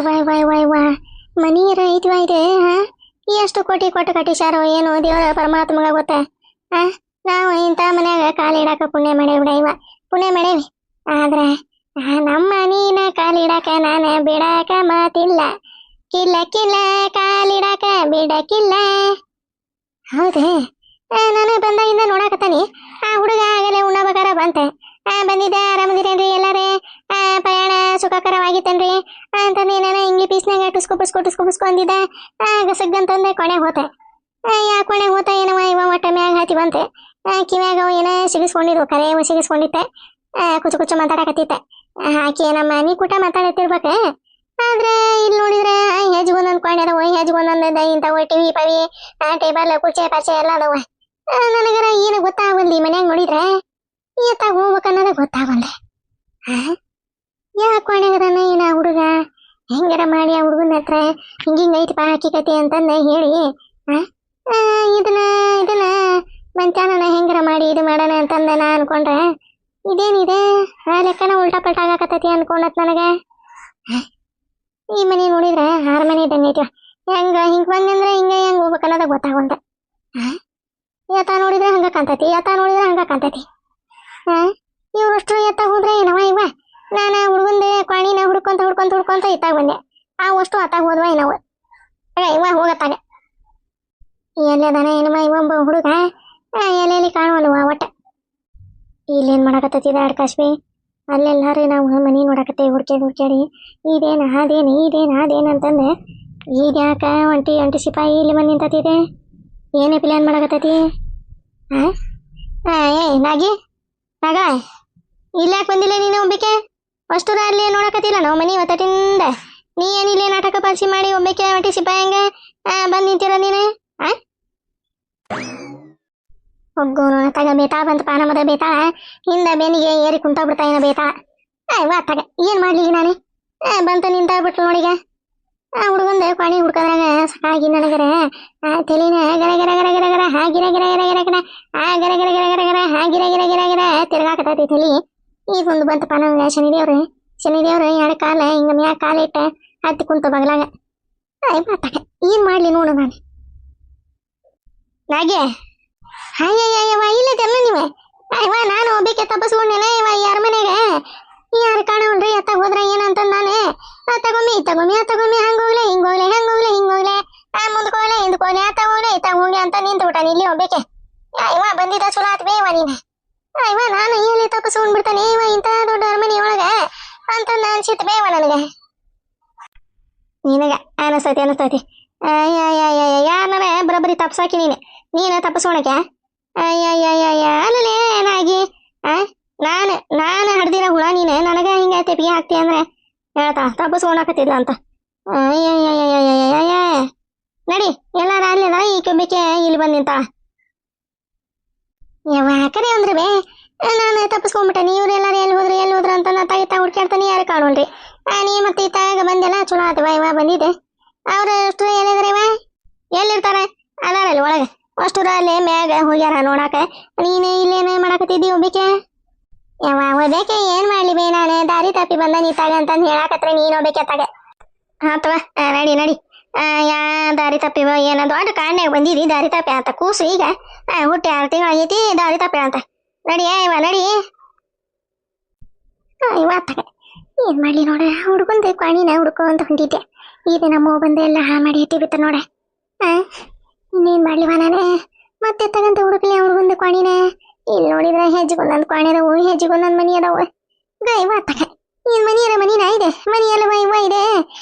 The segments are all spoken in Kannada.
ವಾಯ್ ವಾಯ್ ವಾಯ್ ವಾ ಮನೀರ ಐತಿ ಇದೆ ಹಾ ಎಷ್ಟು ಕೋಟಿ ಕೊಟ್ಟು ಕಟ್ಟಿಸಾರೋ ಏನು ದೇವರ ಪರಮಾತ್ಮಗ ಗೊತ್ತ ಹಾ ನಾವು ಇಂಥ ಮನ್ಯಾಗ ಕಾಲಿಡಾಕ ಪುಣ್ಯ ಮಾಡೇವಿ ಇವ ಪುಣ್ಯ ಮಾಡೇವಿ ಆದ್ರೆ ನಮ್ಮ ಮನೀನ ಕಾಲಿಡಾಕ ನಾನು ಬಿಡಾಕ ಮಾತಿಲ್ಲ ಕಿಲ್ಲ ಕಿಲ್ಲ ಕಾಲಿಡಾಕ ಬಿಡಕಿಲ್ಲ ಹೌದೇ ನಾನು ಬಂದಾಗಿಂದ ನೋಡಾಕತ್ತಾನಿ ಆ ಹುಡುಗ ಆಗಲೇ ಉಣ್ಣಬೇಕಾರ ಬಂತೆ ಬಂದಿದ್ದೆ ಆರಾಮದಿರೇನ್ರಿ ಎಲ್ಲಾರೇ ಪ್ರಯಾಣ ಸುಖಕರವಾಗಿತ್ತೇನ್ರಿ ಅಂತಂದು ನಾನು ಹಿಂಗೆ ಪೀಸ್ನಾಗ ಟುಸ್ಕು ಅಂದಿದ್ದೆ ಗಸಗ್ಗಂತಂದೆ ಕೊನೆ ಹೋತೆ ಯಾ ಕೊನೆ ಹೋತ ಏನವ ಇವ ಒಟ್ಟ ಮ್ಯಾಗ ಹಾತಿ ಬಂತೆ ಕಿವ್ಯಾಗ ಏನ ಸಿಗಿಸ್ಕೊಂಡಿದ್ವು ಕರೆ ಸಿಗಿಸ್ಕೊಂಡಿತ್ತೆ ಕುಚ್ಚು ಮಾತಾಡಕತ್ತಿತ್ತೆ ಆಕೆ ನಮ್ಮ ಮನೆ ಕೂಟ ಮಾತಾಡತ್ತಿರ್ಬೇಕೆ ಆದ್ರೆ ಇಲ್ಲಿ ನೋಡಿದ್ರೆ ಹೆಜ್ಗೊಂದೊಂದು ಕೊಂಡ್ಯದ ಹೆಜ್ಗೊಂದೊಂದ ಇಂಥವು ಟಿವಿ ಪವಿ ಟೇಬಲ್ ಕುರ್ಚೆ ಪರ್ಚೆ ಎಲ್ಲ ಅದಾವ ನನಗರ ಏನು ಗೊತ್ತಾಗಲ್ದಿ ಮನ್ಯಾಗ ನೋಡಿದ್ರೆ ಎತ್ತಾಗ ಹೋಗ್ಬೇಕನ್ನೋದ ಗೊತ್ತಾಗಲ್ದೆ ಯಾಕೆ ಕೊಂಡ್ಯಾಗದಾನ ಏನ ಹುಡುಗ ಹೆಂಗಾರ ಮಾಡಿ ಆ ಹುಡುಗನ ಹತ್ರ ಹಿಂಗಿಂಗೈತಿಪ್ಪ ಹಾಕಿಕತಿ ಅಂತಂದ ಹೇಳಿ ಇದನ್ನ ಮಂತ್ಯಾನ ಹೆಂಗಾರ ಮಾಡಿ ಇದು ಮಾಡೋಣ ಅಂತಂದ ನಾ ಅನ್ಕೊಂಡ್ರೆ ಇದೇನಿದೆ ಆ ಲೆಕ್ಕನ ಉಲ್ಟಾ ಪಲ್ಟಾ ಆಗಕತ್ತತಿ ಅನ್ಕೊಂಡತ್ ನನಗೆ ಈ ಮನೆ ನೋಡಿದ್ರೆ ಆರ ಮನೆ ಇದ್ದಂಗೆ ಐತಿ ಹಿಂಗ್ ಬಂದಂದ್ರೆ ಹೆಂಗ್ ಹೋಗ್ಬೇಕನ್ನೋದ ಗೊತ್ತಾಗಲ್ದೆ ಎತ್ತ ನೋಡಿದ್ರೆ ಹಂಗ ಕಾಣ್ತೈತಿ ಇವ್ರಷ್ಟು ಎತ್ತ ಹೋದ್ರೆ ಏನವ ಇವ ನಾನು ಹುಡುಗಂದೆ ಕ್ವಾಣಿನ ಹುಡ್ಕೊಂತ ಇತ್ತಾಗ ಬಂದೆ ಆ ಅಷ್ಟು ಅತ್ತಾಗ ಹೋದ್ವ ಏನವ ಇವ ಹೋಗತ್ತಾಗ ಎಲ್ಲದಾನ ಏನವ ಇವ ಹುಡುಗ ಎಲ್ಲೆಲ್ಲಿ ಕಾಣುವಲ್ವ ಒಟ್ಟ ಇಲ್ಲೇನ್ ಮಾಡಕತ್ತೈತಿದ ಅಡ್ಕಾಶ್ವಿ ಅಲ್ಲೆಲ್ಲಾರು ನಾವು ಮನಿ ನೋಡಕತ್ತೇವೆ ಹುಡ್ಕ್ಯಾಡಿ ಇದೇನು ಅದೇನು ಅಂತಂದೆ ಈಗ ಯಾಕ ಒಂಟಿ ಸಿಪಾಯಿ ಇಲ್ಲಿ ಮನೆ ನಿಂತತಿದೆ ಏನೇ ಪ್ಲಾನ್ ಮಾಡಕತ್ತೈತಿ ನಾಗಿ ನಾಗ ಇಲ್ಲಾಕೆ ಬಂದಿಲ್ಲ ನೀನು ಒಬ್ಬಕ್ಕೆ ಅಷ್ಟುರ ಅಲ್ಲಿ ನೋಡಕತ್ತಿಲ್ಲ ನಾವು ಮನಿ ಒತ್ತಟಿಂದ ನೀ ಏನಿಲ್ಲ ನಾಟಕ ಪಾಸಿ ಮಾಡಿ ಒಬ್ಬಕ್ಕೆ ಒಂಟಿ ಸಿಪಾಯಿ ಹಂಗ ಬಂದು ನಿಂತಿರ ನೀನು ಒಗ್ಗೋನು ತಗ ಬೇತಾಳ ಬಂತಪ್ಪ ನಮ್ಮದ ಬೇತಾಳ ಹಿಂದ ಬೆನ್ನಿಗೆ ಏರಿ ಕುಂತ ಬಿಡ್ತಾ ಏನ ಬೇತಾಳ ತಗ ಏನ್ ಮಾಡ್ಲಿ ನಾನು ಬಂತ ನಿಂತ ಬಿಟ್ಲು ನೋಡಿಗ ಆ ಹುಡುಗಂದ ಕ್ವಾಣಿ ಹುಡ್ಕದ್ರಾಗ ಸಾಕಾಗಿ ನನಗರ ತಲೆನ ಗರ ಗರ ಗರ ಗರ ಗರ ಹಾ ಗಿರ ಗಿರ ಗಿರ ಗಿರ ಗಿರ ಆ ಗರ ಗರ ಗರ ಗರ ಗರ ಹಾ ಗಿರ ಗಿರ ಗಿರ ಗಿರ ತಿರ್ಗಾಕತೈತಿ ತಲಿ ಈಗೊಂದು ಬಂತಪ್ಪ ನಮ್ಗೆ ಶನಿದೇವ್ರು ಎರಡು ಕಾಲ ಹಿಂಗ ಮ್ಯಾಗ ಕಾಲ ಇಟ್ಟ ಹತ್ತಿ ಕುಂತ ಬಗಲಾಗ ತಗ ಏನ್ ಮಾಡ್ಲಿ ನೋಡು ನಾನು ನಾಗೆ ಅಯ್ಯಯ್ಯವ ಇಲ್ಲದೆಲ್ಲ ನೀವೇ ಅಯ್ಯವ ನಾನು ಒಬ್ಬಕ್ಕೆ ತಪ್ಪಿಸ್ಕೊಂಡೇನೆ ಇವ ಯಾರ ಮನೆಗೆ ಯಾರು ಕಾಣವಲ್ರಿ ಎತ್ತಾಗ ಹೋದ್ರೆ ಏನಂತ ನಾನು ತಗೊಮ್ಮಿ ಹಂಗೋಗ್ಲೆ ಹಿಂಗೋಗ್ಲೆ ಮುಂದಕೋಗ್ಲೆ ಹಿಂದಕೋಗ್ಲೆ ಅತ್ತಾಗೋಗ್ಲೆ ಇತ್ತಾಗ ಹೋಗ್ಲಿ ಅಂತ ನಿಂತು ಬಿಟ್ಟಾನ ಇಲ್ಲಿ ಒಬ್ಬಕ್ಕೆ ಇವ ಬಂದಿದ್ದ ಚಲೋ ಆತ್ ಬೇವ ನೀನು ಇವ ನಾನು ಎಲ್ಲಿ ತಪ್ಪಿಸ್ಕೊಂಡ್ ಬಿಡ್ತಾನೆ ಇವ ಇಂಥ ದೊಡ್ಡ ಅರಮನೆ ಒಳಗ ಅಂತ ಅನ್ಸಿತ್ತು ಬೇವ ನನಗೆ ನಿನಗ ಅನಸ್ತೈತಿ ಯಾರನಾರ ಬರೋಬ್ಬರಿ ತಪ್ಸಾಕಿ ನೀನ ತಪ್ಪಿಸ್ಕೊಳಕ ಅಲ್ಲೇ ಏನಾಗಿ ನಾನು ಹಡ್ದಿರ ಹುಳ ನೀನೆ ನನಗ ಹಿಂಗ ತೆಪಿಗೆ ಹಾಕ್ತಿ ಅಂದ್ರೆ ಹೇಳ್ತಾ ತಪ್ಪಿಸ್ಕೊಳಕತ್ತಿದ್ಲ ಅಂತ ನಡಿ ಎಲ್ಲಾರ ಅಲ್ಲಿದ ಈ ಕೆಬ್ಬಕ್ಕೆ ಇಲ್ಲಿ ಬಂದ್ ನಿಂತ ಯಾಕಡೆ ಅಂದ್ರೆ ಬೇ ನಾನು ತಪ್ಪಿಸ್ಕೊಂಡ್ಬಿಟ್ಟೆ ಇವ್ರೆಲ್ಲಾರು ಎಲ್ಲಿ ಹೋದ್ರು ಅಂತ ನಾ ತಾಗಿತಾ ಹುಡ್ಕ್ಯಾಡ್ತಾನೆ ಯಾರು ಕಾಣೋಲ್ರಿ ನೀ ಮತ್ತೆ ಇತ್ತಾಗ ಬಂದೆಲ್ಲ ಚಲೋ ಆತವ ಇವ ಬಂದಿದ್ದೆ ಅವ್ರ ಅಷ್ಟು ಏನಿದ್ರೆ ಇವ ಎಲ್ಲಿರ್ತಾರೆ ಅದಾರಲ್ಲಿ ಒಳಗೆ ಅಷ್ಟುರ ಅಲ್ಲೇ ಮ್ಯಾಗ ಹೋಗ್ಯಾರ ನೋಡಾಕ ನೀನು ಇಲ್ಲೇನ ಮಾಡಾಕತ್ತಿದ್ದಿ ಒಬ್ಬಕ್ಕೆ ಒಬ್ಬಕ್ಕೆ ಏನ್ ಮಾಡ್ಲಿ ಬೇ ನಾನು ದಾರಿ ತಪ್ಪಿ ಬಂದ ನಿಂತಾಗ ಅಂತಂದು ಹೇಳಾಕತ್ರ ನೀನ್ ಒಬ್ಬಕ್ಕೆ ತಾಗ ಅಥವಾ ನಡಿ ಯಾ ದಾರಿ ತಪ್ಪಿ ಏನ ದೊಡ್ಡ ಕಾಡ್ನ್ಯಾಗ ಬಂದಿದಿ ದಾರಿ ತಪ್ಪಿ ಅಂತ ಕೂಸು ಈಗ ಹುಟ್ಟಿ 6 ತಿಂಗಳಾಗೈತಿ ದಾರಿ ತಪ್ಪಿ ಅಂತ ನಡಿ ಇವ ನಡಿ ಇವ ತಾಗ ಏನ್ ಮಾಡ್ಲಿ ನೋಡ ಹುಡ್ಕೊಂತ ಕ್ವಾಣಿನ ಹುಡ್ಕೊಂತ ಹೊಂಟಿದ್ದೆ ಈಗ ನಮ್ಮ ಬಂದೆ ಎಲ್ಲ ಹಾ ಮಾಡಿ ಇಟ್ಟಿ ಬಿತ್ತ ನೋಡ ಇನ್ನೇನ್ ಮಾಡ್ಲಿವ ನಾನೇ ಮತ್ತೆ ತಗಂತ ಹುಡುಕ್ಲಿ ಹುಡುಗಂದ ಕ್ವಾಣಿನ ಇಲ್ಲಿ ನೋಡಿದ್ರೆ ಹೆಜ್ಜಿಗೊಂದೊಂದು ಕ್ವಾಣಿ ಅದಾವು ಹೆಜ್ಜಿಗೊಂದೊಂದು ಮನಿ ಅದಾವು ಇವ ತಗ ಏನ್ ಮನಿನ ಇದೆ ಮನಿ ಅಲ್ಲವ ಇವ ಇದೆ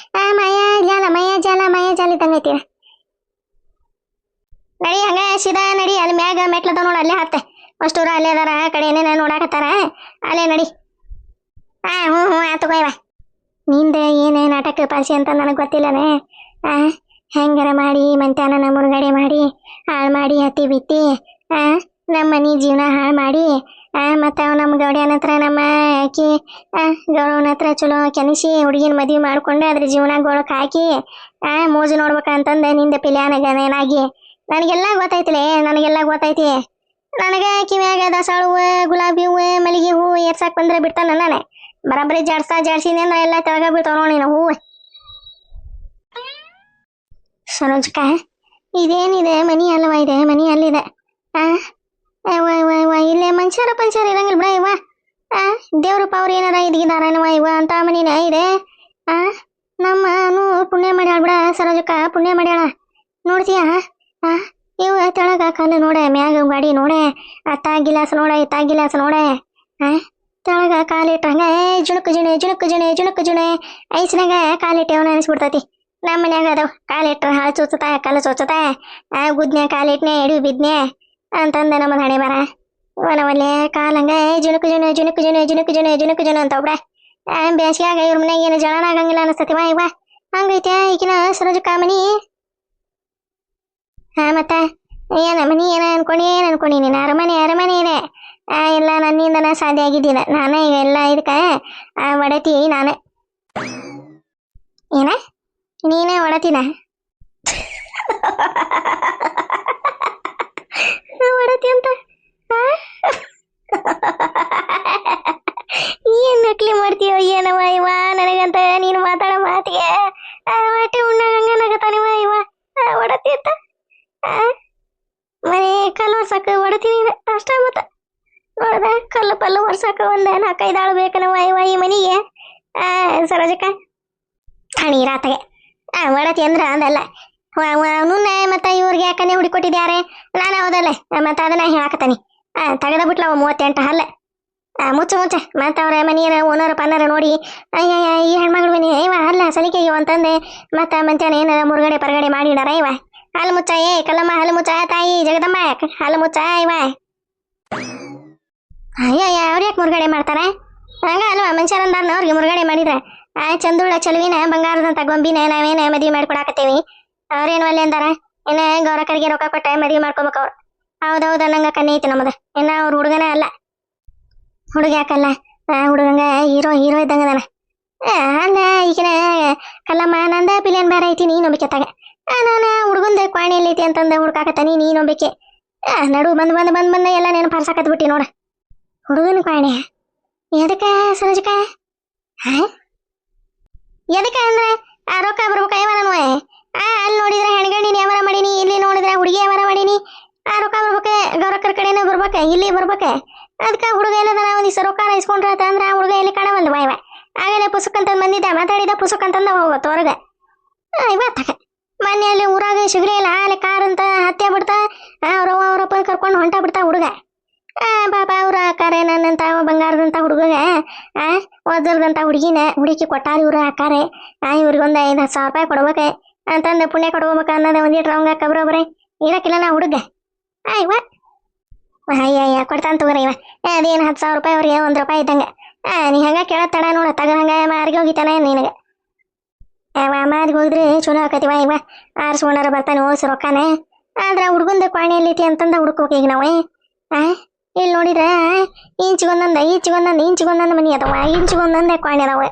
ಮಾಯಾ ಜಾಲ ಇದ್ದಂಗೈತಿ ನಡಿ ಹಂಗ ಸೀದಾ ನಡಿ ಅಲ್ಲಿ ಮ್ಯಾಗ ಮೆಟ್ಲದ ನೋಡ ಅಲ್ಲೇ ಹತ್ತೆ ಅಷ್ಟೂರ ಅಲ್ಲೇ ಅದಾರ ಆ ಕಡೆ ಏನೇನ ನೋಡಾಕತ್ತಾರ ಅಲ್ಲೇ ನಡಿ ಹ್ಞೂ ಆತಗೋ ಇವ ನಿಂದ ಏನೇ ನಾಟಕ ಪಾಸಿ ಅಂತ ನನಗೆ ಗೊತ್ತಿಲ್ಲನೇ ಹೆಂಗಾರ ಮಾಡಿ ಮಂತ್ಯಾನ ಮುರುಗಡೆ ಮಾಡಿ ಹಾಳು ಮಾಡಿ ಹತ್ತಿ ಬಿತ್ತಿ ನಮ್ಮ ಮನೆ ಜೀವನ ಹಾಳು ಮಾಡಿ ಮತ್ತು ನಮ್ಮ ಗೌಡ್ಯನ ಹತ್ರ ನಮ್ಮ ಆಕಿ ಗೌಡವನ ಹತ್ರ ಚಲೋ ಕೆನಿಸಿ ಹುಡುಗಿನ ಮದುವೆ ಮಾಡ್ಕೊಂಡು ಅದ್ರ ಜೀವನ ಗೋಳಕ್ಕೆ ಹಾಕಿ ಮೋಜು ನೋಡ್ಬೇಕಂತಂದು ನಿಂದ ಪಿಲ್ಯಾನಾಗಿ ನನಗೆಲ್ಲ ಗೊತ್ತೈತಿ ನನಗೆ ಕಿವ್ಯಾಗ ದಾಸಾಳ ಹೂವು ಗುಲಾಬಿ ಹೂವು ಮಲ್ಲಿಗೆ ಹೂವು ಏರ್ಸಾಕ್ ಬಂದ್ರೆ ಬಿಡ್ತಾನ ನಾನು ಬರಾಬರಿ ಜಾಡ್ಸಿನಿ ಅಂದ್ರೆ ಎಲ್ಲ ತೆಳಗ ಬೀಳ್ತಾವ ನೋಡಿ ಹೂವು ಸರೋಜಕ್ಕ ಇದೇನಿದೆ ಮನಿ ಅಲ್ವಾ ಇದೆ ಮನಿ ಅಲ್ಲಿದೆ ಆ ಇಲ್ಲೇ ಮನುಷ್ಯರ ಪಂಚರ ಇರಂಗಿಲ್ಲ ಬಿಡ ಇವ ಆ ದೇವ್ರ ಪವ್ರ ಏನಾರ ಇದ್ಗಿದಾರನವ ಇವ ಅಂತ ಮನಿನ ಇದೆ ಆ ನಮ್ಮನು ಪುಣ್ಯ ಮಾಡ್ಯಾಳ ಬಿಡ ಸರೋಜಕ್ಕ ಪುಣ್ಯ ಮಾಡ್ಯಾಳ ನೋಡ್ತೀಯ ಆ ಇವ ತೆಳಗ ಕಲ್ಲು ನೋಡೆ ಮ್ಯಾಗ ಗಾಡಿ ನೋಡೆ ಅತ್ತ ಗಿಲಾಸ್ ನೋಡೆ ಇತ್ತ ಗಿಲಾಸ್ ನೋಡೆ ಆ ತೆಳಗ ಕಾಲಿಟ್ಟಂಗ ಜುಣುಕು ಜುಣೆ ಜುಣುಕು ಜುಣೆ ಜುಣುಕು ಜುಣೆ ಐಸ್ನಾಗ ಕಾಲಿಟ್ಟವನ ಅನಿಸ್ಬಿಡ್ತೈತಿ ನಮ್ಮ ಮನ್ಯಾಗ ಅದಾವ ಕಾಲಿಟ್ರ ಹಾಳು ಚುಚ್ಚುತ್ತ ಕಲ್ಲು ಚುಚ್ಚುತ್ತ ಗುದ್ನೆ ಕಾಲಿಟ್ನೆ ಎಡಿ ಬಿದ್ನೆ ಅಂತಂದ ನಮ್ಮ ಹಣೆ ಬರ ಇವನವಲ್ಲೇ ಕಾಲಂಗ ಜುಣುಕು ಜುಣೆ ಜುಣುಕು ಜುಣೆ ಜುಣುಕು ಜುಣೆ ಜುಣುಕು ಜುಣೆ ಅಂತ ಬಿಡ ಬೇಸಿಯಾಗ ಇವ್ರ ಮನ್ಯಾಗ ಏನು ಜಳನ ಆಗಂಗಿಲ್ಲ ಅನಿಸ್ತತಿವ ಇವ ಹಂಗೈತೆ ಈಗಿನ ಸರೋಜಕ್ಕ ಮನಿ ಹಾ ಮತ್ತ ಏನ ಮನಿ ಏನ ಅನ್ಕೊಂಡಿ ನೀನು ಅರಮನೆ ಅರಮನೆ ಇದೆ ಎಲ್ಲ ನನ್ನಿಂದನ ಸಾಧ್ಯ ಆಗಿದ್ದಿಲ್ಲ ನಾನೇ ಈಗ ಎಲ್ಲ ಇದಕ್ಕೆ ಒಡತಿ ನಾನೇ ಏನ ನೀನೇ ಒಡತಿನ ಒಡತಿ ಅಂತ ಏನ್ ನಕ್ಲಿ ಮಾಡ್ತೀಯೋ ಏನವ ಇವ ನನಗಂತ ನೀನು ಮಾತಾಡೋ ಮಾತಿಗೆ ಹೊಟ್ಟೆ ಉಣ್ಣಾಗಂಗ ನಗತಾನಿವ ಇವ ಒಡತಿ ಅಂತ ಮನೆ ಕಲ್ಲು ವರ್ಷಕ್ಕೆ ಹೊಡತೀನಿ ಅಷ್ಟ ಮತ್ತ ನೋಡ್ದ ಕಲ್ಲು ಪಲ್ಲು ವರ್ಷಕ್ಕೆ ಒಂದ 4-5 ಆಳು ಬೇಕನವ ಇವ ಈ ಮನಿಗೆ ಸರೋಜಕ್ಕ ಹಣಿ ರಾತಗೆ ಒಡತಿ ಅಂದ್ರ ಅದಲ್ಲ ಅವನನ್ನ ಮತ್ತ ಇವ್ರಿಗೆ ಯಾಕನೆ ಹುಡಿಕೊಟ್ಟಿದ್ಯಾರೆ ನಾನು ಹೌದಲ್ಲ ಮತ್ತ ಅದನ್ನ ಹೇಳಾಕತಾನಿ ತೆಗೆದ ಬಿಟ್ಲವ 38 ಹಲ್ಲ ಮುಚ್ಚ ಮತ್ತ ಅವ್ರ ಮನೆಯರ ಓನರ್ ಪನ್ನರ ನೋಡಿ ಅಯ್ಯ ಈ ಹೆಣ್ಮಗಳು ಮನೆ ಇವ ಅಲ್ಲ ಸಲಿಕೆಗೆ ಅಂತಂದೆ ಮತ್ತ ಮಂಚಾನ ಏನಾರ ಮುರುಗಡೆ ಪರಗಡೆ ಮಾಡಿಡಾರ ಇವ ಹಾಲು ಮುಚ್ಚ ಕಲ್ಲಮ್ಮ ಹಾಲು ಮುಚ್ಚ ತಾಯಿ ಜಗದಮ್ಮ ಹಾಲು ಮುಚ್ಚ ಇವ ಅಯ್ಯ ಅವ್ರ ಯಾಕೆ ಮುರುಗಡೆ ಮಾಡ್ತಾರ ಹಂಗ ಅಲ್ವಾ ಮನುಷ್ಯರಂದಾರ್ನ ಅವ್ರಿಗೆ ಮುರುಗಡೆ ಮಾಡಿದ್ರೆ ಚಂದುಳ ಚಲುವಿನ ಬಂಗಾರದಂತ ಗೊಂಬಿನ ನಾವೇನ ಮದ್ವಿ ಮಾಡ್ಕೊಡಾಕತ್ತೇವಿ ಅವ್ರೇನು ಅಲ್ಲೇ ಅಂದಾರ ಏನ ಗೌರಕರಿಗೆ ರೊಕ್ಕ ಕೊಟ್ಟ ಮದ್ವಿ ಮಾಡ್ಕೊಬೇಕು ಅವ್ರು ಹೌದೌದ ನಂಗ ಕಣ್ಣೆ ಐತಿ ನಮ್ಮದ ಏನ ಅವ್ರ ಹುಡುಗನ ಅಲ್ಲ ಹುಡುಗ ಯಾಕಲ್ಲ ಹುಡುಗಂಗ ಹೀರೋ ಇದ್ದಂಗದಾನ ಅಲ್ಲ ಈಗಿನ ಕಲ್ಲಮ್ಮ ನಂದ ಪಿಲಿಯನ್ ಬೇರೆ ಐತಿ ನೀ ನಂಬಿಕೆತ್ತಾಗ ನಾನು ಹುಡುಗಂದ ಕ್ವಾಣಿಯಲ್ಲಿ ಐತಿ ಅಂತಂದ ಹುಡ್ಕಾಕತ್ತಾನಿ ನೀ ನಂಬಿಕೆ ನಡು ಬಂದ್ ಎಲ್ಲ ನೆನಪು ಹರ್ಸಾಕತ್ ಬಿಟ್ಟಿ ನೋಡ ಹುಡುಗನ ಕ್ವಾಣಿ ಎದಕ್ಕ ಸರೋಜಕ್ಕ ಎದಕ್ಕ ಅಂದ್ರೆ ರೊಕ್ಕ ಬರ್ಬೇಕ ಯಾವನ ಅಲ್ಲಿ ನೋಡಿದ್ರೆ ಹೆಣ್ಗಣ್ಣಿನ ಯಾವಾರ ಮಾಡೀನಿ ಇಲ್ಲಿ ನೋಡಿದ್ರೆ ಹುಡುಗಿ ಯಾವಾರ ಮಾಡೀನಿ ರೊಕ್ಕ ಬರ್ಬೇಕ ಗೌರಕ್ಕರ ಕಡೆನ ಬರ್ಬೇಕ ಇಲ್ಲಿ ಬರ್ಬೇಕ ಅದಕ್ಕೆ ಹುಡುಗ ಎಲ್ಲದನ ಒಂದಿವ್ಸ ರೊಕ್ಕ ಇಸ್ಕೊಂಡ್ರ ಅಂದ್ರ ಹುಡುಗ ಎಲ್ಲಿ ಕಾಣವಲ್ದು ಬಾಯ್ವ ಆಗಲೇ ಪುಸ್ತಕ ಅಂತ ಬಂದಿದ್ದ ಮಾತಾಡಿದ ಪುಸ್ತಕ ಅಂತಂದ ಹೋಗತ್ತು ಹೊರಗೆ ಇವತ್ತಾಗ ಮನೆಯಲ್ಲಿ ಊರಾಗ ಸಿಗ್ರಿ ಇಲ್ಲ ಅಲ್ಲಿ ಕಾರ್ ಅಂತ ಹತ್ಯೆ ಬಿಡ್ತಾ ಅವ್ರಪ್ಪನ ಕರ್ಕೊಂಡು ಹೊಂಟ ಬಿಡ್ತಾ ಹುಡುಗ ಪಾಪ ಅವ್ರ ಅಕ್ಕಾರೆ ನನ್ನಂತ ಬಂಗಾರದಂತ ಹುಡುಗಗ ವಜ್ರದಂತ ಹುಡುಕಿ ಕೊಟ್ಟಾರ ಇವ್ರು ಅಕ್ಕಾರೆ ಇವ್ರಿಗೊಂದು 5-10 ಸಾವಿರ ರೂಪಾಯಿ ಕೊಡ್ಬೇಕ ಅಂತಂದು ಪುಣ್ಯ ಕೊಡ್ಬೇಕ ಅನ್ನೋದು ಒಂದಿಟ್ರ ಅವಂಗ ಕಬ್ರೊಬ್ರೆ ಇರಕ್ಕಿಲ್ಲ ನಾ ಹುಡುಗ ಇವ ಅಯ್ಯ ಕೊಡ್ತಾನ ತಗೋರ ಇವ ಅದೇನು 10 ಸಾವಿರ ರೂಪಾಯಿ ಅವ್ರಿಗೆ 1 ರೂಪಾಯಿ ಇದ್ದಂಗೆ ನೀ ಹಂಗ ಕೇಳತ್ತಡ ನೋಡ ತಗ ಹಂಗ ಮಾರಿಗೆ ಹೋಗಿತಾನ ನಿನಗೆ ಮಾದಿಗೆ ಹೋಗಿದ್ರೆ ಚಲೋ ಆಕತಿವ ಇವ ಆರ್ಸ್ಕೊಂಡಾರ ಬರ್ತಾನೆ ಓಸ್ ರೊಕ್ಕನೆ ಆದ್ರ ಹುಡುಗಂದ ಕ್ವಾಣಿಯಲ್ಲಿ ಐತಿ ಅಂತಂದ ಹುಡುಕೋಕೆ ಈಗ ನಾವು ಇಲ್ಲಿ ನೋಡಿದ್ರೆ ಇಂಚಿಗೊಂದೊಂದು ಮನಿ ಅದಾವ ಇಂಚಿಗೊಂದೊಂದೇ ಕ್ವಾಣಿ ಅದಾವ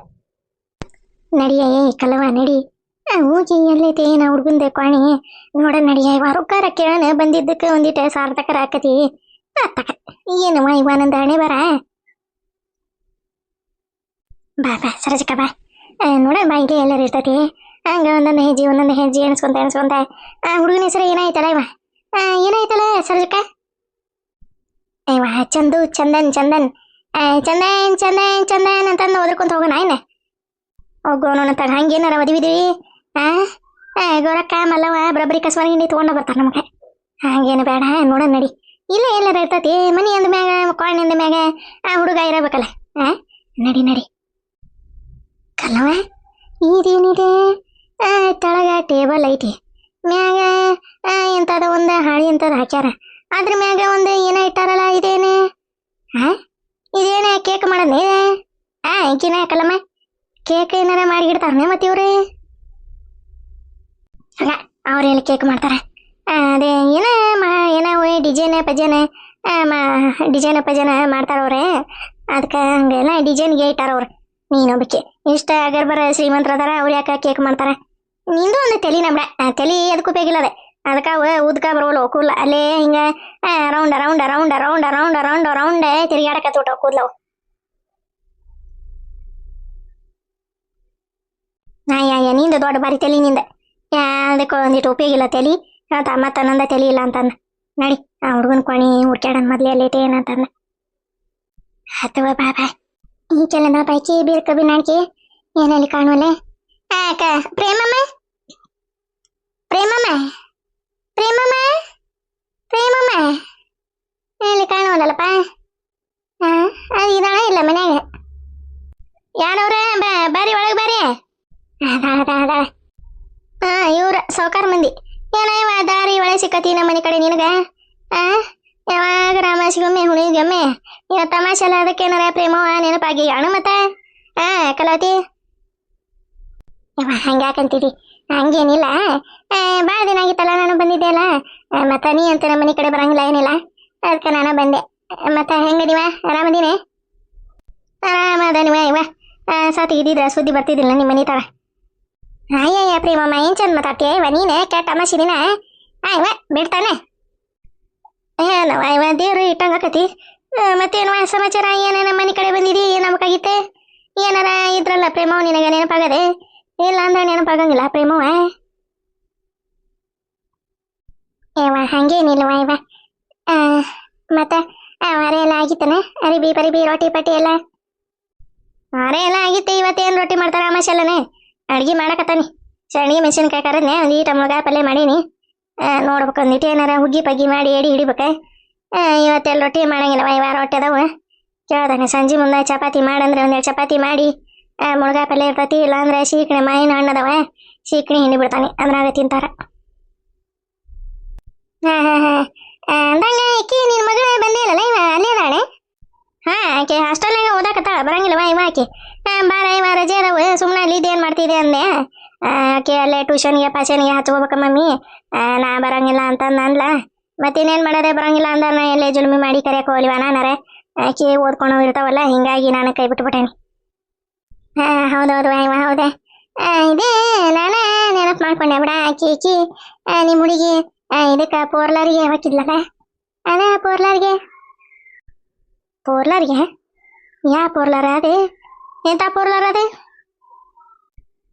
ನಡಿಯ ಕಲವ ನಡಿ ಹೋಗಿ ಎಲ್ಲೈತಿ ನಾ ಹುಡುಗಂದ ಕ್ವಾಣಿ ನೋಡ ನಡಿಯ ಇವ ರೊಕ್ಕಾರ ಕೇಳನ ಬಂದಿದ್ದಕ್ಕೆ ಒಂದಿಟ್ಟು ಸಾರ್ಥಕರ ಆಕತಿ ಏನವ ಇವ ನಂದ ಹಣೆ ಬರ ಬಾ ಸರಜಕ್ಕ ಬಾ ನೋಡ ಬಾ ಇಲ್ಲಿ ಎಲ್ಲರೂ ಇರ್ತೈತಿ ಹಂಗ ಒಂದೊಂದು ಹೆಜ್ಜೆ ಎಣಿಸ್ಕೊಂತ ಹುಡುಗನ ಹೆಸರು ಏನಾಯ್ತಲ್ಲ ಇವ ಏನಾಯ್ತಲ್ಲ ಸರಜಕ್ಕ ಇವ ಚಂದು ಚಂದನ್ ಅಂತಂದು ಓದ್ಕೊಂತ ಹೋಗೋಣ ಏನ ಹೋಗೋಣ ತಗ ಹಂಗೇನಾರ ಮದುವಿದ್ವಿ ಗೌರಕ್ಕ ಮಲ್ಲವ ಬರಬರಿ ಕಸ್ವಾರಿ ಹಿಂಡಿ ತಗೊಂಡ ಬರ್ತಾರ ನಮಗೆ ಹಂಗೇನು ಬೇಡ ನೋಡ ನಡಿ ಇಲ್ಲ ಎಲ್ಲರ ಇರ್ತೈತಿ ಮನಿ ಅಂದ ಮ್ಯಾಗ ಕಾಣ್ ಅಂದ ಮ್ಯಾಗ ಹುಡುಗ ಇರಬೇಕಲ್ಲ ನಡಿ ಕಲ್ಲವ ಇದೇನಿದೆ ತಳಗ ಟೇಬಲ್ ಐತಿ ಮ್ಯಾಗ ಎಂತದ ಒಂದು ಹಾಳಿ ಅಂತದ ಹಾಕ್ಯಾರ ಅದ್ರ ಮ್ಯಾಗ ಒಂದು ಏನ ಇಟ್ಟಾರಲ್ಲ ಇದೇನೆ ಇದೇನ ಕೇಕ್ ಮಾಡದ್ನೇ ಈಕಿನ ಕಲ್ಲಮ್ಮ ಕೇಕ್ ಏನಾರ ಮಾಡಿಗಿಡ್ತಾರನೆ ಮತ್ತೆ ಇವ್ರಿ ಹಂಗ ಅವ್ರೆಲ್ಲಿ ಕೇಕ್ ಮಾಡ್ತಾರ ಅದೇ ಏನ ಡಿಸೈನ್ ಪಜನ ಮಾಡ್ತಾರ ಅವ್ರೆ ಅದಕ್ಕೆ ಹಂಗೆಲ್ಲ ಡಿಸೈನ್ಗೆ ಇಟ್ಟಾರ ಅವ್ರು ನೀನೊಬ್ಬಕ್ಕೆ ಇಷ್ಟ ಗರ್ಭರ ಶ್ರೀಮಂತರ ಅದಾರ ಅವ್ರು ಯಾಕೆ ಕೇಕ್ ಮಾಡ್ತಾರ ನಿಂದು ಒಂದು ತಲಿ ನಮ್ಡ ತಲಿ ಅದಕ್ಕೂ ಬೇಕಿಲ್ಲದೆ ಅದಕ್ಕೆ ಉದ್ಕ ಬರೋಲ್ಲ ಕೂದ್ಲ ಅಲ್ಲೇ ಹಿಂಗ ರೌಂಡ್ ತಿರುಗಾಡಕತ್ತ ಕೂದ್ಲವು ನಿಂದ ದೊಡ್ಡ ಬಾರಿ ತಲಿ ನಿಂದ ಅದಕ್ಕೆ ಒಂದಿಟ್ಟು ಉಪಯೋಗ ಇಲ್ಲ ತಲಿ ಅಂತ ಮತ್ತೆ ಅನ್ನಂದ ತಲಿ ಇಲ್ಲ ಅಂತಂದ. ನಡಿ ಆ ಹುಡುಗನ ಕೊಣಿ ಹುಡ್ಕ್ಯಾಡನ್ ಮೊದ್ಲೇ ಲೇಟ್ ಏನಂತಂದ. ಅಥವಾ ಬಾಬಾ ಈ ಚಲನ ಬಾಯ್ಕಿ ಬೀರ್ಕ ಬಿನಾಡ್ಕಿ ಏನಲ್ಲಿ ಕಾಣುವಲೆ. ಅಕ್ಕ ಪ್ರೇಮಮ್ಮ ಪ್ರೇಮಮ್ಮ ಪ್ರೇಮಮ್ಮ ಪ್ರೇಮಮ್ಮ ಎಲ್ಲಿ ಕಾಣುವಲ್ಲಪ್ಪ. ಅದು ಇದಾಳ ಇಲ್ಲ ಮನ್ಯಾಗ. ಯಾರವ್ರ ಬಾರಿ ಒಳಗೆ ಬಾರಿ. ಇವ್ರ ಸಾವ್ಕಾರ ಮಂದಿ. ಏನವ ದಾರಿ ಒಳಗೆ ಸಿಕ್ಕತಿ ನಮ್ಮ ಮನೆ ಕಡೆ ನಿನಗ. ಯಾವಾಗ ರಾಮಾಸಿಗೊಮ್ಮೆ ಹುಣಿಗೊಮ್ಮೆ ಇವ ತಮಾಷೆ ಅಲ್ಲ. ಅದಕ್ಕೇನಾರ ಪ್ರೇಮವ ನೆನಪಾಗಿ ಅಣ್ಣ ಮತ್ತ ಕಲಾವತಿ ಹಂಗ್ಯಾಕಂತಿದಿ. ಹಂಗೇನಿಲ್ಲ, ಭಾಳ ದಿನ ಆಗಿತ್ತಲ್ಲ ನಾನು ಬಂದಿದ್ದೆ ಅಲ್ಲ. ಮತ್ತ ನೀ ಅಂತ ನಮ್ಮ ಮನೆ ಕಡೆ ಬರಂಗಿಲ್ಲ ಏನಿಲ್ಲ, ಅದಕ್ಕೆ ನಾನು ಬಂದೆ. ಮತ್ತ ಹೆಂಗದಿವ? ಆರಾಮದೀನಿ. ಆರಾಮದನಿವ. ಇವ ಸಾತಿಗಿದ್ದಿದ್ರ ಸುದ್ದಿ ಬರ್ತಿದ್ದಿಲ್ಲ ನಿಮ್ಮ ಮನೆ ತರ. ಅಯ್ಯಯ್ಯ ಪ್ರೇಮಮ್ಮ ಏನ್ ಚಂದ ಮಾತಾಡ್ತೀಯ ಇವ ನೀನೆ ಕೆಟ್ಟ ಅಮಾಸಿದಿನ. ಇವ ಬಿಡ್ತಾನೆ ಏನವ ಇವ ದೇವ್ರು ಇಟ್ಟಂಗಾಕತಿ. ಮತ್ತೇನುವ ಸಮಾಚಾರ? ಏನೇನ ಮನೆ ಕಡೆ ಬಂದಿದಿ ಏನಬೇಕಾಗಿತ್ತೆ? ಏನಾರ ಇದ್ರಲ್ಲ ಪ್ರೇಮವ್ ನಿನಗೆ ನೆನಪಾಗದೆ? ಇಲ್ಲ ಅಂದ್ರೆ ನೆನಪಾಗಂಗಿಲ್ಲ ಪ್ರೇಮವ. ಇವ ಹಂಗೇನಿಲ್ವ ಇವ. ಮತ್ತೆ ಅರೆ ಎಲ್ಲ ಆಗಿತ್ತನ? ಅರಿಬಿ ಪರಿಬಿ ರೊಟ್ಟಿ ಪಟ್ಟಿ ಎಲ್ಲ ಅರೆ ಎಲ್ಲ ಆಗಿತ್ತೆ. ಇವತ್ತೇನು ರೊಟ್ಟಿ ಮಾಡ್ತಾರ ಅಮಾಶಲ್ಲನೆ? ಅಡ್ಗೆ ಮಾಡಕತ್ತಾನಿ. ಸಣ್ಣಿಗೆ ಮೆಣಸಿನ್ಕಾಯಿ ಕರದ್ನೆ ಒಂದೀಟ ಮುಳಗಾಯಿ ಪಲ್ಯ ಮಾಡೀನಿ. ನೋಡ್ಬೇಕು ಒಂದಿಟ್ಟು ಏನಾರ ಹುಗ್ಗಿ ಪಗ್ಗಿ ಮಾಡಿ ಎಡಿ ಹಿಡಿಬೇಕ. ಇವತ್ತೆಲ್ಲ ರೊಟ್ಟಿ ಮಾಡಂಗಿಲ್ಲವ. ಇವ ರೊಟ್ಟಿ ಅದಾವ ಕೇಳ್ದಾನೆ. ಸಂಜೆ ಮುಂದೆ ಚಪಾತಿ ಮಾಡಂದ್ರೆ ಒಂದೆರಡು ಚಪಾತಿ ಮಾಡಿ ಮುಳಗಾಯಿ ಪಲ್ಯ ಇರ್ತೈತಿ. ಇಲ್ಲಾಂದ್ರೆ ಸೀಕಣೆ ಮಾಯಿನ ಹಣ್ಣದವ ಸೀಕಣೆ ಹಿಂಡಿ ಬಿಡ್ತಾನೆ, ಅದ್ರಾಗ ತಿಂತಾರ. ಅಂದಂಗ ಆಕಿ ನಿನ್ನ ಮಗಳು ಬಂದೇ ಇಲ್ಲಲ್ಲ ಇವ ಅಲ್ಲೇ ಅದಾಳೆ. ಆಕೆ ಹಾಸ್ಟೆಲ್ನಾಗ ಓದಾಕತ್ತಾಳ, ಬರಂಗಿಲ್ಲವ ಇವ. ಆಕೆ ಬಾರ ಇವ ರಜೆ ಅದಾವ ಸುಮ್ಮನೆ ಅಲ್ಲಿದ್ದೆ ಏನು ಮಾಡ್ತಿದ್ದೆ ಅಂದೆ. ಆಕೆ ಅಲ್ಲೇ ಟ್ಯೂಷನ್ಗೆ ಪಾಷನ್ಗೆ ಹಚ್ಕೋಬೇಕ ಮಮ್ಮಿ, ನಾ ಬರಂಗಿಲ್ಲ ಅಂತಂದು ಅಂದ್ಲ. ಮತ್ತಿನ್ನೇನು ಮಾಡೋದೆ ಬರಂಗಿಲ್ಲ ಅಂದ ನಾ ಎಲ್ಲೇ ಜುಲ್ಮಿ ಮಾಡಿ ಕರೆಯಕ್ಕೆ ಹೋಗ್ಲಿವ ನಾನರೆ. ಆಕೆ ಓದ್ಕೊಂಡು ಇರ್ತಾವಲ್ಲ, ಹಿಂಗಾಗಿ ನಾನು ಕೈ ಬಿಟ್ಬಿಟ್ಟೇನಿ. ಹೌದೌದು ಇವ ಹೌದೇ. ಇದೇ ನಾನು ನೆನಪು ಮಾಡ್ಕೊಂಡೆ ಬಿಡ. ಆಕಿ ನಿಮ್ಮ ಹುಡುಗಿ ಇದಕ್ಕೆ ಪೋರ್ಲರಿಗೆ ಹಾಕಿದ್ಲಲ್ಲ. ಅದೇ ಪೋರ್ಲರ್ಗೆ ಯಾ ಪೋರ್ಲರ್ ಅದೇ? ಎಂತ ಪೋರ್ಲರ್ ಅದೇ?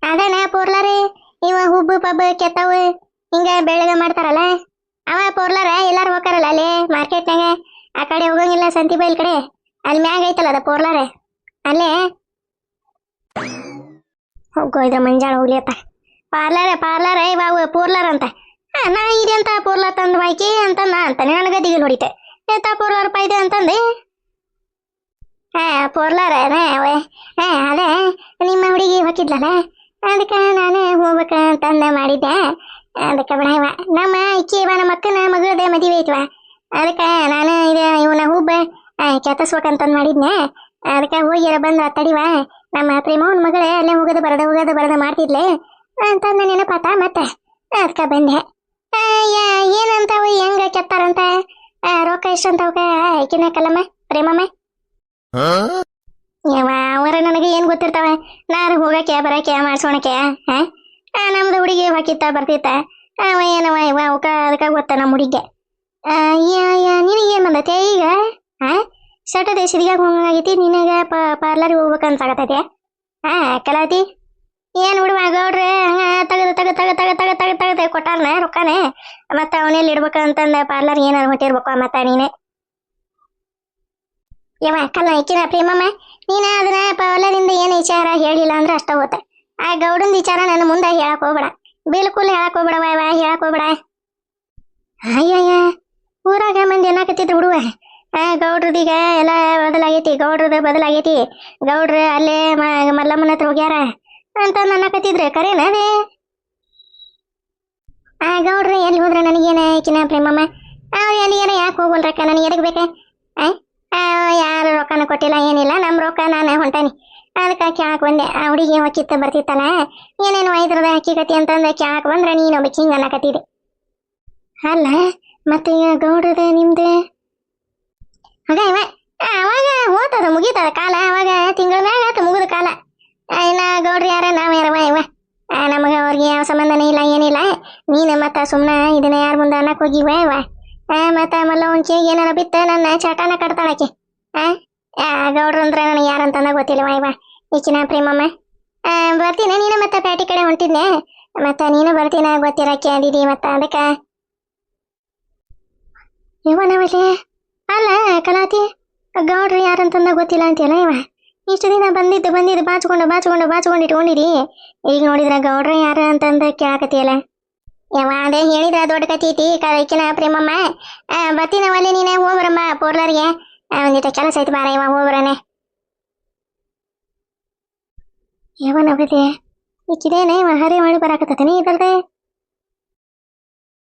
ಅದೇನ ಪೋರ್ಲರ್ ಇವ ಹುಬ್ಬು ಪಬ್ಬು ಕೆತ್ತವು ಹಿಂಗ ಬೆಳಗ್ಗೆ ಮಾಡ್ತಾರಲ್ಲ ಅವ ಪೋರ್ಲರ್. ಎಲ್ಲಾರು ಹೋಗಾರಲ್ಲ ಅಲ್ಲಿ ಮಾರ್ಕೆಟ್ನಾಗ. ಆ ಕಡೆ ಹೋಗಂಗಿಲ್ಲ ಸಂತಿ ಬೈಲ್ ಕಡೆ, ಅಲ್ಲಿ ಮ್ಯಾಗ ಐತಲ್ಲ ಅದ ಪೋರ್ಲರ್. ಅಲ್ಲೇ ಹೋಗೋಯ್ದ ಮಂಜಾಳ ಹೋಗ್ಲಿ ಅತ್ತ. ಪಾರ್ಲರ್ ಇವಾಗ ಪೋರ್ಲರ್ ಅಂತ. ನಾ ಇದೆಂತ ಪೋರ್ಲರ್ ತಂದು ಬಾಯ್ಕಿ ಅಂತಂದ ಅಂತಾನೆ. ನನಗೆ ದಿಗಿಲ್ ಹೊಡಿತೆ. ಎಂತ ಪೋರ್ಲರ್ ಪಾಯ್ದೆ ಅಂತಂದೆ. ಪೋರ್ಲರ್ ಅದೇ ನಿಮ್ಮ ಹುಡುಗಿ ಹಾಕಿದ್ಲಲ್ಲ, ಅದಕ್ಕೆ ನಾನು ಹೋಗ್ಬೇಕ ಅಂತಂದ ಮಾಡಿದ್ದೆ. ಅದಕ್ಕೆ ಬಿಡ ಇವ ನಮ್ಮ ಇವ ನಮ್ಮ ಅಕ್ಕನ ಮಗಳದೇ ಮದುವೆ ಐತವ. ಅದಕ್ಕೆ ನಾನು ಇವನ ಹುಬ್ಬ ಕೆತ್ತಸ್ಬೇಕಂತಂದು ಮಾಡಿದ್ನೆ. ಅದಕ್ಕೆ ಹೋಗಿರ ಬಂದ್ರ ತಡಿವ ನಮ್ಮ ಪ್ರೇಮವನ ಮಗಳೇ ಅಲ್ಲೇ ಹೋಗೋದು ಬರೋದು ಮಾಡ್ತಿದ್ಲೆ ಅಂತಂದ ನೆನಪಾತ. ಮತ್ತೆ ಅದಕ್ಕೆ ಬಂದೆ. ಏನಂತಾವು ಹೆಂಗ ಕೆತ್ತಾರಂತ? ರೊಕ್ಕ ಎಷ್ಟಂತವಕ ಆಕಿನ ಕಲ್ಲಮ್ಮ ಪ್ರೇಮಮ್ಮ? ಅವರ ನನಗೆ ಏನ್ ಗೊತ್ತಿರ್ತಾವ? ನಾನು ಹೋಗಕ್ಕೆ ಬರಕ್ಕೆ ಮಾಡ್ಸೋಣಕ್ಕೆ. ನಮ್ದು ಹುಡುಗಿ ಹಾಕಿತ್ತ ಬರ್ತಿತ್ತ ಏನವ ಇವ ಅವಕ ಅದಕ್ಕೆ ಗೊತ್ತ ನಮ್ಮ ಹುಡುಗಿಗೆ. ನಿನಗೇನ್ ಬಂದೈತೆ ಈಗ? ಸಟದೆ ಸಿದಿಗಾಗ ಹೋಗಂಗಾಗೈತಿ ನಿನಗ. ಪಾರ್ಲರ್ಗೆ ಹೋಗ್ಬೇಕಂತಾಗತೈತೆ. ಕಲಾವತಿ ಏನ್ ಬಿಡುವ ಗೌಡ್ರೆ ಹಂಗ ತೆಗದು ಕೊಟ್ಟಾರನ ರೊಕ್ಕನೇ. ಮತ್ತೆ ಅವನೆಲ್ಲಿ ಇಡ್ಬೇಕಂತಂದ ಪಾರ್ಲರ್ ಏನಾರು ಹೊಟ್ಟಿರ್ಬೇಕು. ಮತ್ತ ನೀನೆ ಯವ ಕಲ್ಲ ಇಕ್ಕಿನ ಪ್ರೇಮಮ್ಮ ನೀನ ಅದನ್ನ ಹೊಲದಿಂದ ಏನು ವಿಚಾರ ಹೇಳಿಲ್ಲ ಅಂದ್ರೆ ಅಷ್ಟ ಹೋತ. ಆ ಗೌಡನ ವಿಚಾರ ನನ್ನ ಮುಂದೆ ಹೇಳಕ್ ಹೋಗ್ಬೇಡ, ಬಿಲ್ಕುಲ್ ಹೇಳಕ್ ಹೋಗ್ಬೇಡ. ಹೇಳಕ್ ಹೋಗ್ಬೇಡ. ಅಯ್ಯಯ್ಯ ಊರಾಗ ಮಂದಿ ಏನಾಕತ್ತಿದ್ರು ಬಿಡುವ. ಗೌಡ್ರದೀಗ ಎಲ್ಲ ಬದಲಾಗೈತಿ. ಗೌಡ್ರ ಅಲ್ಲೇ ಮಲ್ಲಮ್ಮನ ಹತ್ರ ಹೋಗ್ಯಾರ ಅಂತ ಅನ್ನಕತ್ತಿದ್ರೆ ಕರೇನ ಅದೇ? ಗೌಡ್ರ ಎಲ್ಲಿ ಹೋದ್ರೆ ನನಗೇನ ಕಿನ ಪ್ರೇಮಮ್ಮ? ಅವ್ರು ಎಲ್ಲಿಗೇನ ಯಾಕೆ ಹೋಗಲ್ರಕ್ಕ? ನನಗೆ ಎದಕ್ ಬೇಕ? ಯಾರು ರೊಕ್ಕನ ಕೊಟ್ಟಿಲ್ಲ ಏನಿಲ್ಲ. ನಮ್ಮ ರೊಕ್ಕ ನಾನು ಹೊಂಟಾನಿ. ಅದಕ್ಕೆ ಕೇಳಕ್ ಬಂದೆ. ಆ ಹುಡುಗಿ ಹೊಕ್ಕಿತ್ತ ಬರ್ತಿತ್ತಲ್ಲ ಏನೇನು ಐದ್ರದ ಹಕ್ಕಿಕತಿ ಅಂತಂದ ಕೇಳಕ್ ಬಂದ್ರೆ ನೀನು ಒಬ್ಬ ಹಿಂಗ ಅನ್ನಕತ್ತಿದೆ. ಅಲ್ಲ ಮತ್ತೆ ಈಗ ಗೌಡ್ರದ ನಿಮ್ದು ಇವ ಅವಾಗ ಹೋತದ ಮುಗೀತದ ಕಾಲ. ಅವಾಗ ತಿಂಗಳ ಮ್ಯಾಗ ಆತ ಮುಗಿದ ಕಾಲ. ಇನ್ನ ಗೌಡ್ರಿ ಯಾರ ನಾವ್ ಯಾರವ ಇವ? ನಮಗೆ ಅವ್ರಿಗೆ ಯಾವ ಸಂಬಂಧನೇ ಇಲ್ಲ ಏನಿಲ್ಲ. ನೀನು ಮತ್ತ ಸುಮ್ಮನೆ ಇದನ್ನ ಯಾರ ಮುಂದೆ ಅನ್ನಕ್ ಹೋಗಿವ ಇವ? ಮತ್ತ ಮಲ್ಲ ಒಂಚೆ ಏನಾರ ಬಿತ್ತ ನನ್ನ ಚಟನ ಕಟ್ತಾಳಕ್ಕೆ. ಗೌಡ್ರ ಅಂದ್ರೆ ನನಗೆ ಯಾರಂತಂದ ಗೊತ್ತಿಲ್ಲವ ಇವ ಈಕಿನ ಪ್ರೇಮಮ್ಮ. ಬರ್ತೀನಿ ನೀನು ಮತ್ತೆ ಪ್ಯಾಟಿ ಕಡೆ ಹೊಂಟಿದ್ನೆ. ಮತ್ತ ನೀನು ಬರ್ತೀನ ಗೊತ್ತಿರಕ್ಕೆ ಅಂದಿದಿ ಮತ್ತ ಅದಕ್ಕ ಇವನವಲ್ಲಿ ಅಲ್ಲ ಕಲಾತಿ ಗೌಡ್ರು ಯಾರಂತಂದ ಗೊತ್ತಿಲ್ಲ ಅಂತೀಯಲ್ಲ ಇವ ಇಷ್ಟು ದಿನ ಬಂದಿದ್ದು ಬಾಚ್ಕೊಂಡು ಇಟ್ಕೊಂಡಿರಿ ಈಗ ನೋಡಿದ್ರ ಗೌಡ್ರ ಯಾರ ಅಂತಂದ ಕೇಳಾಕತಿಯಲ್ಲ ಯಾವ ಅದೇ ಹೇಳಿದ್ರ ದೊಡ್ಡ ಕತಿ ಐತಿ ಕೈಕಿನ ಪ್ರೇಮಮ್ಮ ಬರ್ತೀನವಲ್ಲಿ ನೀನೆ ಹೋಗ್ಬರಮ್ಮ ಪೋರ್ಲರ್ಗೆ ಒಂದಿಟ ಕೆಲಸ ಐತಿ ಬಾರ ಇವ ಹೋಗ್ಬರನೆ ಯಾವನವಲ್ಲಿ ಈಕಿದೇನೆ ಇವ ಹರಿ ಮಾಡಿ ಬರಾಕತ್ತೇನೆ ಇದಲ್ದೆ